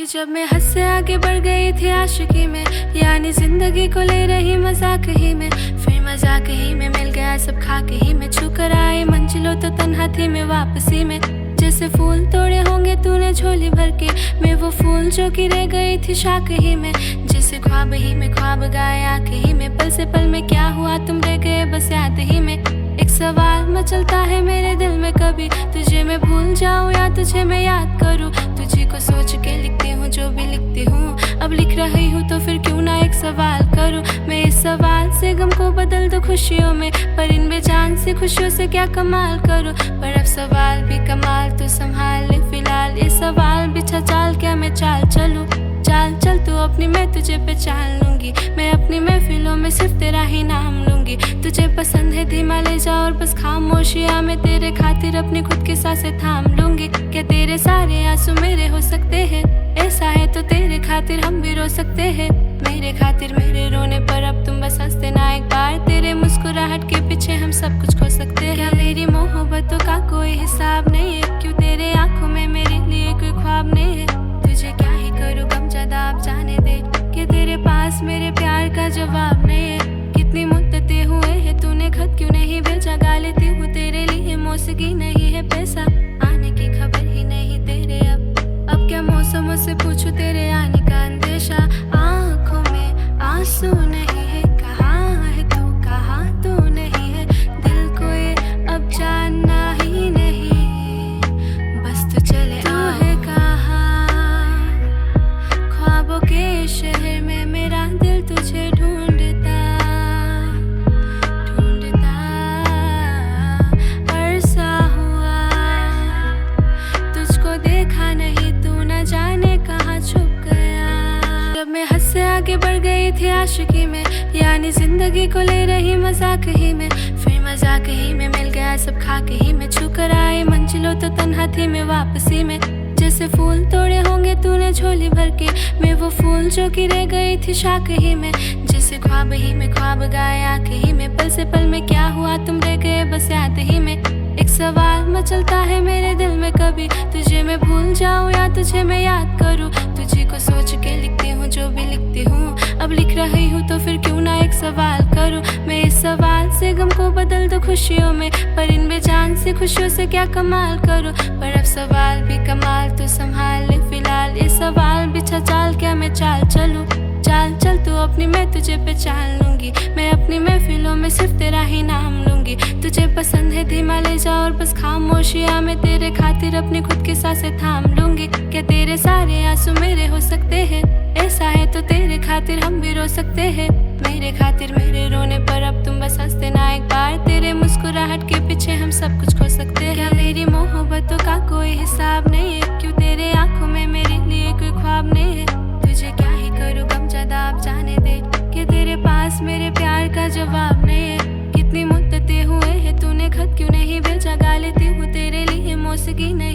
कि जब मैं हद से आगे बढ़ गई थी आशिकी में, यानी जिंदगी को ले रही मजाक ही में, फिर मजाक ही में मिल गया सब खाके ही में, छू कर आई मंजिलों तो तन्हा थी मैं वापसी में। जैसे फूल तोड़े होंगे तूने झोली भर के, मैं वो फूल जो कि रह गई थी शाख ही में, जिसे ख्वाब ही में ख्वाब गाए आंखें ही में, पल से पल में क्या हुआ तुम रह गए बस याद ही में। एक सवाल मचलता है मेरे दिल में, कभी तुझे मैं भूल जाऊं या तुझे मैं याद करूं, तुझे को सोच के लिखती हूँ जो भी लिखती हूँ, अब लिख रही हूँ तो फिर क्यों ना एक सवाल करूं। मैं इस सवाल से गम को बदल दूं खुशियों में, पर इन बेजान से खुशियों से क्या कमाल करूं। पर अब सवाल भी कमाल तू संभाल ले फिलहाल, ये सवाल बिछा चाल क्या मैं चाल चलूं। चाल चल तू अपनी, मैं तुझे पहचान लूंगी, मैं अपनी महफिलों में सिर्फ तेरा ही नाम लूंगी। तुझे पसंद है धीमा ले जा और बस खामोशियां मैं तेरे खातिर अपनी खुद की सांसें थाम लूंगी। क्या तेरे सारे आंसू मेरे हो सकते हैं, ऐसा है तो तेरे खातिर हम भी रो सकते हैं। मेरे खातिर मेरे रोने पर अब तुम बस हंसते ना एक बार, तेरे मुस्कुराहट के पीछे हम सब कुछ खो सकते हैं। क्या मेरी मोहब्बतों का कोई हिसाब नहीं है, क्यों तेरे आंखों में मेरे लिए कोई ख्वाब नहीं है। तुझे क्या ही करूँ गम ज्यादा आप जाने दे, कि तेरे पास मेरे प्यार का जवाब नहीं है। कितनी मुद्दतें हुए हैं तूने खत क्यों नहीं भेजा, गा लेती हूँ तेरे लिए मौसीकी नहीं है पैसा, आने की खबर ही नहीं तेरे अब क्या मौसमों से पूछूं तेरे आने का अंदेशा। आंखों में आंसू नहीं है, कहाँ है तू कहाँ तू नहीं है, दिल को ये अब जानना ही नहीं, बस तू चले तू है कहाँ। ख्वाबों के शहर में मेरा दिल तुझे ढूंढता ढूंढता, अरसा हुआ तुझको देखा नहीं, तू न जाने कहाँ छुप गया। जब मैं हद से आगे बढ़ गई थी आशिकी में, यानी जिंदगी को ले रही मजाक ही में, फिर मजाक ही में मिल गया सब खाके ही में, छू कर आई मंजिलों तो तन्हा थी मैं वापसी में। जैसे फूल तोड़े होंगे तूने झोली भर के, मैं वो फूल जो कि रह गई थी शाख ही में, जिसे ख्वाब ही में ख्वाब गाए आंखें ही में, पल से पल में क्या हुआ तुम रह गए बस याद ही में। एक सवाल मचलता है मेरे दिल में, कभी तुझे मैं भूल जाऊं या तुझे मैं याद करूं, तुझे को सोच के लिखती हूँ जो भी लिखती हूँ, अब लिख रही हूँ तो फिर क्यों ना एक सवाल करूं। मैं इस सवाल से गम को बदल दूं खुशियों में, पर इन बेजान से खुशियों से क्या कमाल करूं। पर अब सवाल भी कमाल तू संभाल ले फिलहाल, ये सवाल बिछा चाल क्या मैं चाल चलूं। चाल चल तू अपनी, मैं तुझे पहचान लूंगी, मैं अपनी महफिलों में सिर्फ तेरा ही नाम लूंगी। तुझे पसंद है धीमा ले जा और बस खामोशियां मैं तेरे खातिर अपनी खुद की सांसें थाम लूंगी। क्या तेरे सारे आंसू मेरे हो सकते हैं, ऐसा है तो तेरे खातिर हम भी रो सकते हैं। मेरे खातिर मेरे रोने पर अब तुम बस हंसते ना एक बार, तेरे मुस्कुराहट के पीछे हम सब कुछ खो सकते हैं। क्या मेरी मोहब्बतों का कोई हिसाब नहीं है, क्यों तेरे आंखों में मेरे लिए कोई ख्वाब नहीं है। तुझे क्या ही करूँ गम ज्यादा आप जाने दे, कि तेरे पास मेरे प्यार का जवाब नहीं है। कितनी मुद्दतें हुए हैं तूने खत क्यों नहीं भेजा, गा लेती हूँ तेरे लिए मौसीकी नहीं